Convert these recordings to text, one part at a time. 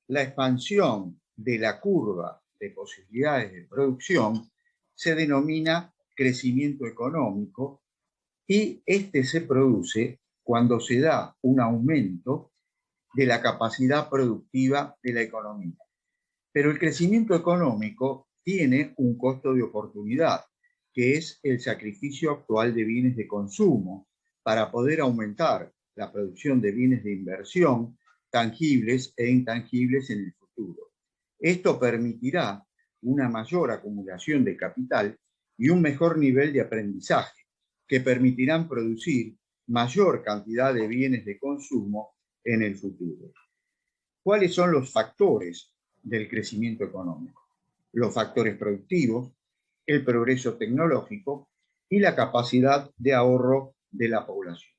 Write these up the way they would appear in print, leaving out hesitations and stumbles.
La expansión de la curva de posibilidades de producción se denomina crecimiento económico y este se produce cuando se da un aumento de la capacidad productiva de la economía. Pero el crecimiento económico tiene un costo de oportunidad, que es el sacrificio actual de bienes de consumo para poder aumentar la producción de bienes de inversión tangibles e intangibles en el futuro. Esto permitirá una mayor acumulación de capital y un mejor nivel de aprendizaje, que permitirán producir mayor cantidad de bienes de consumo en el futuro. ¿Cuáles son los factores del crecimiento económico? Los factores productivos, el progreso tecnológico y la capacidad de ahorro de la población.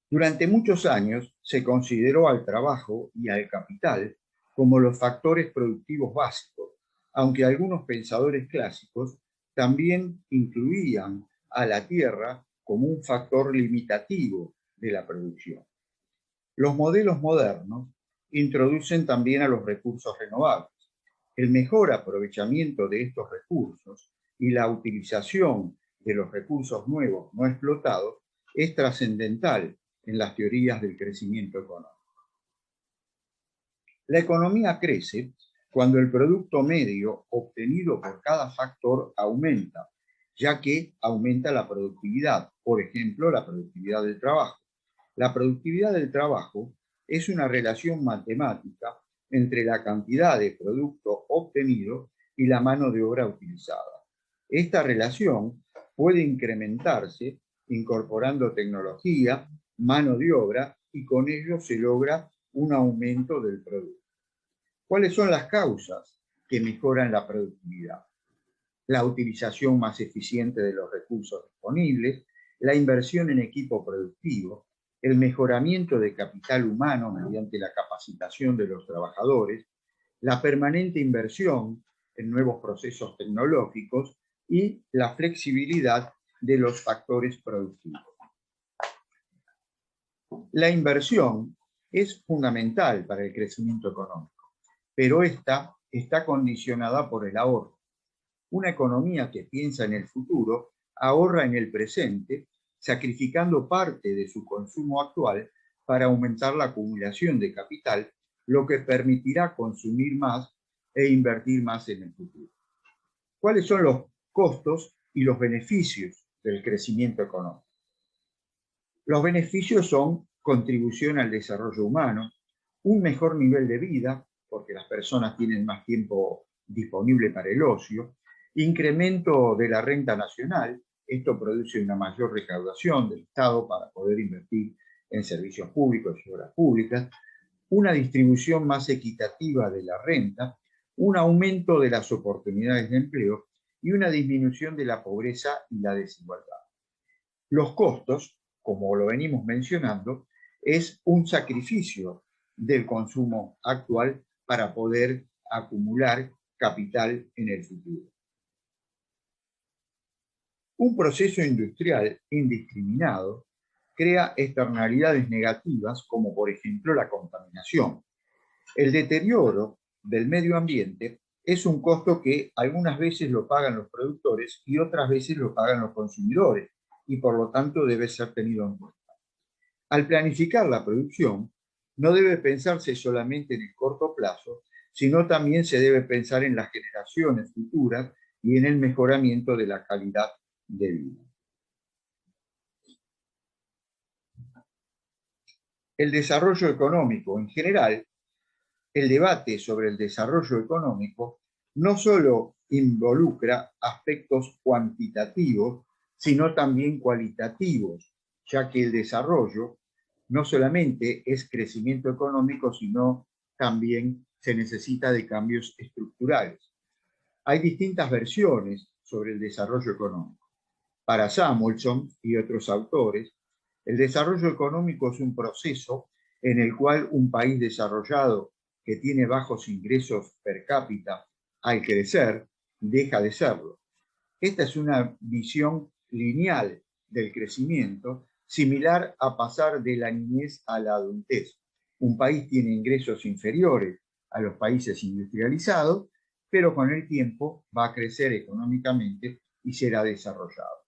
Durante muchos años se consideró al trabajo y al capital como los factores productivos básicos, aunque algunos pensadores clásicos también incluían a la tierra como un factor limitativo de la producción. Los modelos modernos introducen también a los recursos renovables. El mejor aprovechamiento de estos recursos y la utilización de los recursos nuevos no explotados es trascendental en las teorías del crecimiento económico. La economía crece cuando el producto medio obtenido por cada factor aumenta, ya que aumenta la productividad, por ejemplo, la productividad del trabajo. La productividad del trabajo es una relación matemática entre la cantidad de producto obtenido y la mano de obra utilizada. Esta relación puede incrementarse incorporando tecnología, mano de obra, y con ello se logra un aumento del producto. ¿Cuáles son las causas que mejoran la productividad? La utilización más eficiente de los recursos disponibles, la inversión en equipo productivo, el mejoramiento de capital humano mediante la capacitación de los trabajadores, la permanente inversión en nuevos procesos tecnológicos y la flexibilidad de los factores productivos. La inversión es fundamental para el crecimiento económico, pero esta está condicionada por el ahorro. Una economía que piensa en el futuro ahorra en el presente, sacrificando parte de su consumo actual para aumentar la acumulación de capital, lo que permitirá consumir más e invertir más en el futuro. ¿Cuáles son los costos y los beneficios del crecimiento económico? Los beneficios son contribución al desarrollo humano, un mejor nivel de vida, porque las personas tienen más tiempo disponible para el ocio, incremento de la renta nacional, esto produce una mayor recaudación del Estado para poder invertir en servicios públicos y obras públicas, una distribución más equitativa de la renta, un aumento de las oportunidades de empleo y una disminución de la pobreza y la desigualdad. Los costos, como lo venimos mencionando, es un sacrificio del consumo actual para poder acumular capital en el futuro. Un proceso industrial indiscriminado crea externalidades negativas como por ejemplo la contaminación. El deterioro del medio ambiente es un costo que algunas veces lo pagan los productores y otras veces lo pagan los consumidores y por lo tanto debe ser tenido en cuenta. Al planificar la producción, no debe pensarse solamente en el corto plazo, sino también se debe pensar en las generaciones futuras y en el mejoramiento de la calidad de vida. El desarrollo económico en general, el debate sobre el desarrollo económico no solo involucra aspectos cuantitativos, sino también cualitativos, ya que el desarrollo no solamente es crecimiento económico, sino también se necesita de cambios estructurales. Hay distintas versiones sobre el desarrollo económico. Para Samuelson y otros autores, el desarrollo económico es un proceso en el cual un país desarrollado que tiene bajos ingresos per cápita al crecer deja de serlo. Esta es una visión lineal del crecimiento, similar a pasar de la niñez a la adultez. Un país tiene ingresos inferiores a los países industrializados, pero con el tiempo va a crecer económicamente y será desarrollado.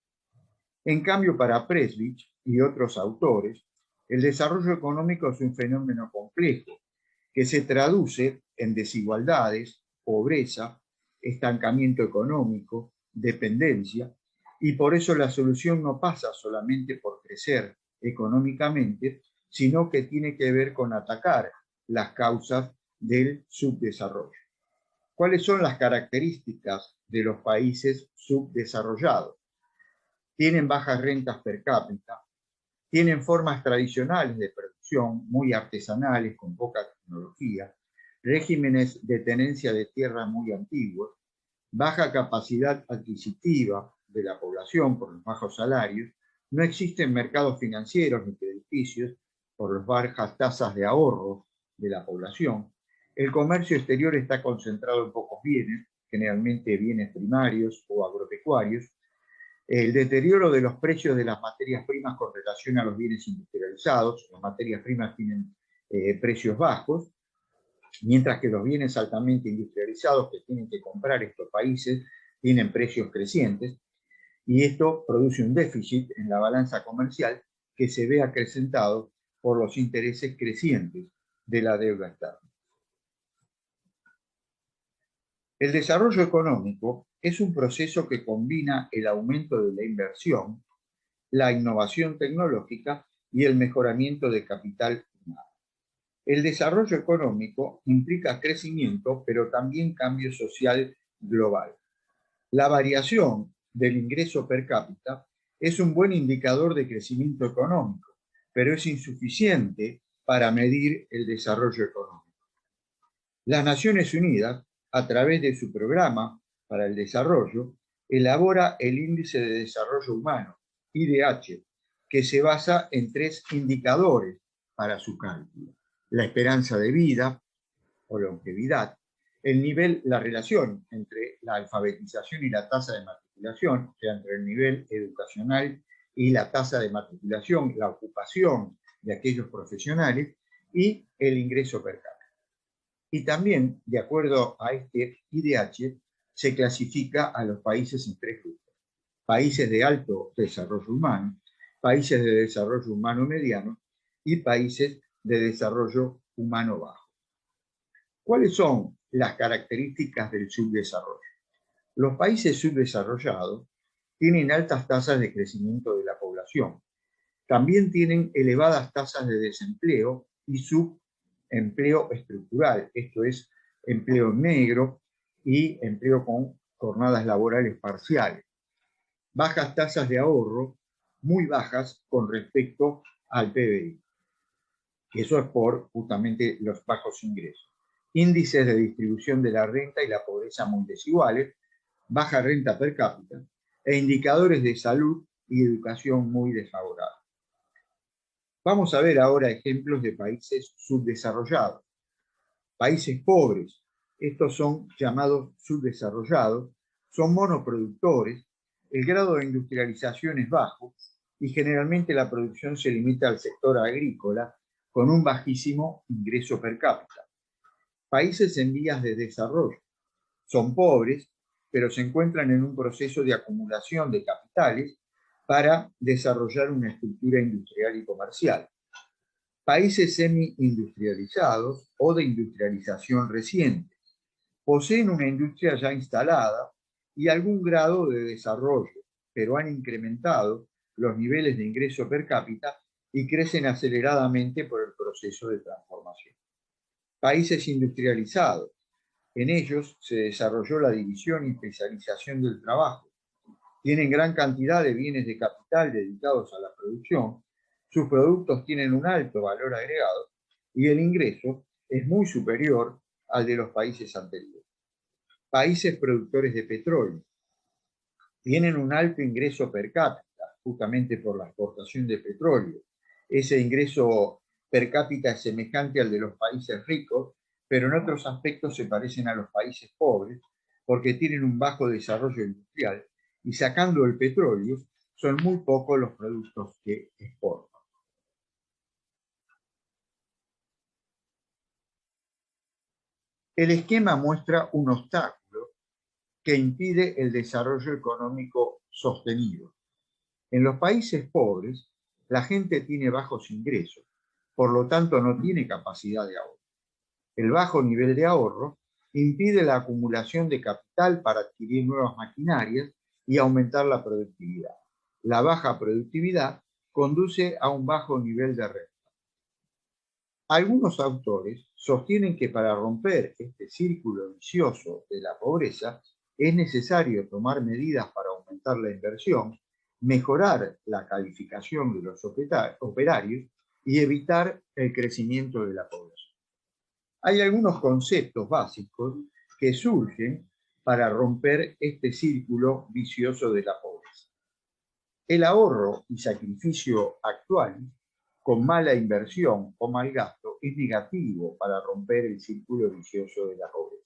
En cambio, para Presswich y otros autores, el desarrollo económico es un fenómeno complejo que se traduce en desigualdades, pobreza, estancamiento económico, dependencia, y por eso la solución no pasa solamente por crecer económicamente, sino que tiene que ver con atacar las causas del subdesarrollo. ¿Cuáles son las características de los países subdesarrollados? Tienen bajas rentas per cápita, tienen formas tradicionales de producción muy artesanales con poca tecnología, regímenes de tenencia de tierras muy antiguos, baja capacidad adquisitiva de la población por los bajos salarios, no existen mercados financieros ni crediticios por las bajas tasas de ahorro de la población, el comercio exterior está concentrado en pocos bienes, generalmente bienes primarios o agropecuarios, el deterioro de los precios de las materias primas con relación a los bienes industrializados, las materias primas tienen precios bajos, mientras que los bienes altamente industrializados que tienen que comprar estos países tienen precios crecientes, y esto produce un déficit en la balanza comercial que se ve acrecentado por los intereses crecientes de la deuda externa. El desarrollo económico es un proceso que combina el aumento de la inversión, la innovación tecnológica y el mejoramiento de capital humano. El desarrollo económico implica crecimiento, pero también cambio social global. La variación del ingreso per cápita es un buen indicador de crecimiento económico, pero es insuficiente para medir el desarrollo económico. Las Naciones Unidas, a través de su programa para el desarrollo, elabora el Índice de Desarrollo Humano, IDH, que se basa en 3 indicadores para su cálculo: la esperanza de vida o longevidad, el nivel, la relación entre la alfabetización y la tasa de matriculación, o sea, entre el nivel educacional y la tasa de matriculación, la ocupación de aquellos profesionales, y el ingreso per cápita. Y también, de acuerdo a este IDH, se clasifica a los países en 3 grupos: países de alto desarrollo humano, países de desarrollo humano mediano y países de desarrollo humano bajo. ¿Cuáles son las características del subdesarrollo? Los países subdesarrollados tienen altas tasas de crecimiento de la población. También tienen elevadas tasas de desempleo y subempleo estructural, esto es, empleo negro y empleo con jornadas laborales parciales. Bajas tasas de ahorro, muy bajas con respecto al PBI. Eso es por justamente los bajos ingresos. Índices de distribución de la renta y la pobreza muy desiguales, baja renta per cápita e indicadores de salud y educación muy desfavorables. Vamos a ver ahora ejemplos de países subdesarrollados. Países pobres, estos son llamados subdesarrollados, son monoproductores, el grado de industrialización es bajo y generalmente la producción se limita al sector agrícola con un bajísimo ingreso per cápita. Países en vías de desarrollo son pobres, pero se encuentran en un proceso de acumulación de capitales para desarrollar una estructura industrial y comercial. Países semi-industrializados o de industrialización reciente poseen una industria ya instalada y algún grado de desarrollo, pero han incrementado los niveles de ingreso per cápita y crecen aceleradamente por el proceso de transformación. Países industrializados. En ellos se desarrolló la división y especialización del trabajo. Tienen gran cantidad de bienes de capital dedicados a la producción, sus productos tienen un alto valor agregado y el ingreso es muy superior al de los países anteriores. Países productores de petróleo tienen un alto ingreso per cápita, justamente por la exportación de petróleo. Ese ingreso per cápita es semejante al de los países ricos, pero en otros aspectos se parecen a los países pobres porque tienen un bajo desarrollo industrial y, sacando el petróleo, son muy pocos los productos que exportan. El esquema muestra un obstáculo que impide el desarrollo económico sostenido. En los países pobres, la gente tiene bajos ingresos, por lo tanto no tiene capacidad de ahorro. El bajo nivel de ahorro impide la acumulación de capital para adquirir nuevas maquinarias y aumentar la productividad. La baja productividad conduce a un bajo nivel de renta. Algunos autores sostienen que para romper este círculo vicioso de la pobreza es necesario tomar medidas para aumentar la inversión, mejorar la calificación de los operarios y evitar el crecimiento de la población. Hay algunos conceptos básicos que surgen para romper este círculo vicioso de la pobreza. El ahorro y sacrificio actual, con mala inversión o mal gasto, es negativo para romper el círculo vicioso de la pobreza.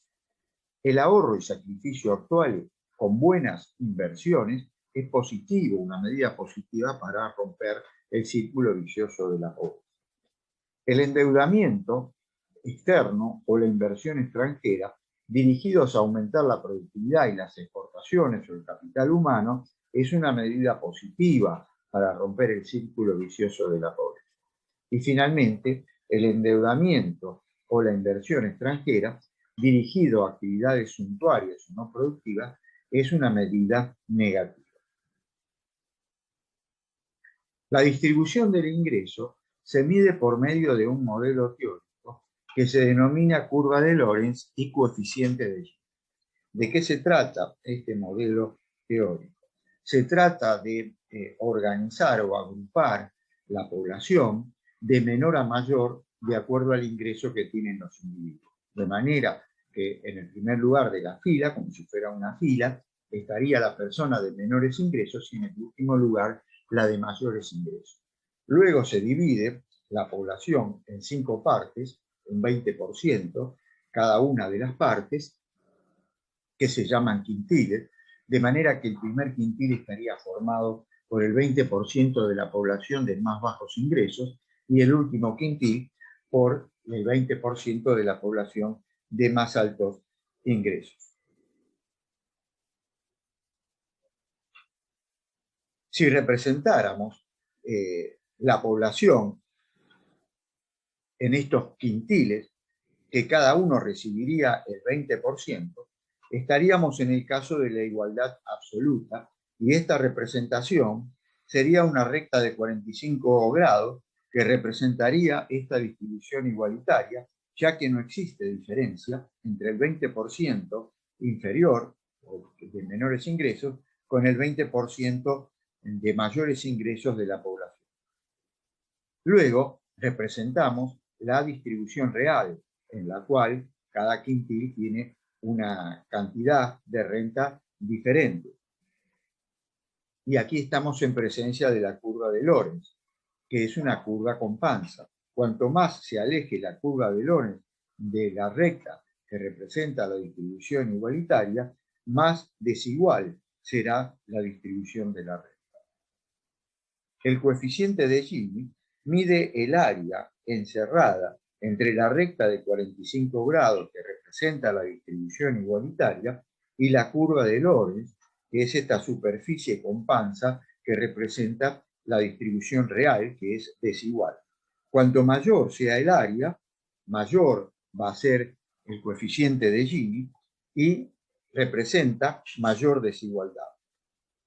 El ahorro y sacrificio actual, con buenas inversiones, es positivo, una medida positiva para romper el círculo vicioso de la pobreza. El endeudamiento externo o la inversión extranjera, dirigidos a aumentar la productividad y las exportaciones o el capital humano, es una medida positiva para romper el círculo vicioso de la pobreza. Y finalmente, el endeudamiento o la inversión extranjera, dirigido a actividades suntuarias o no productivas, es una medida negativa. La distribución del ingreso se mide por medio de un modelo teórico que se denomina curva de Lorenz y coeficiente de Gini. ¿De qué se trata este modelo teórico? Se trata de organizar o agrupar la población de menor a mayor de acuerdo al ingreso que tienen los individuos. De manera que en el primer lugar de la fila, como si fuera una fila, estaría la persona de menores ingresos y en el último lugar la de mayores ingresos. Luego se divide la población en 5 partes, un 20% cada una de las partes, que se llaman quintiles, de manera que el primer quintil estaría formado por el 20% de la población de más bajos ingresos y el último quintil por el 20% de la población de más altos ingresos. Si representáramos la población en estos quintiles, que cada uno recibiría el 20%, estaríamos en el caso de la igualdad absoluta y esta representación sería una recta de 45 grados que representaría esta distribución igualitaria, ya que no existe diferencia entre el 20% inferior o de menores ingresos con el 20% de mayores ingresos de la población. Luego representamos la distribución real, en la cual cada quintil tiene una cantidad de renta diferente. Y aquí estamos en presencia de la curva de Lorenz, que es una curva con panza. Cuanto más se aleje la curva de Lorenz de la recta que representa la distribución igualitaria, más desigual será la distribución de la recta. El coeficiente de Gini mide el área encerrada entre la recta de 45 grados que representa la distribución igualitaria y la curva de Lorenz, que es esta superficie con panza que representa la distribución real, que es desigual. Cuanto mayor sea el área, mayor va a ser el coeficiente de Gini y representa mayor desigualdad.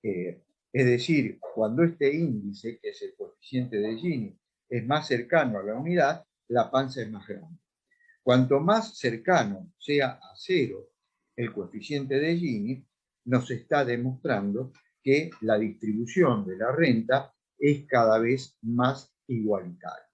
Es decir, cuando este índice, que es el coeficiente de Gini, es más cercano a la unidad, la panza es más grande. Cuanto más cercano sea a cero el coeficiente de Gini, nos está demostrando que la distribución de la renta es cada vez más igualitaria.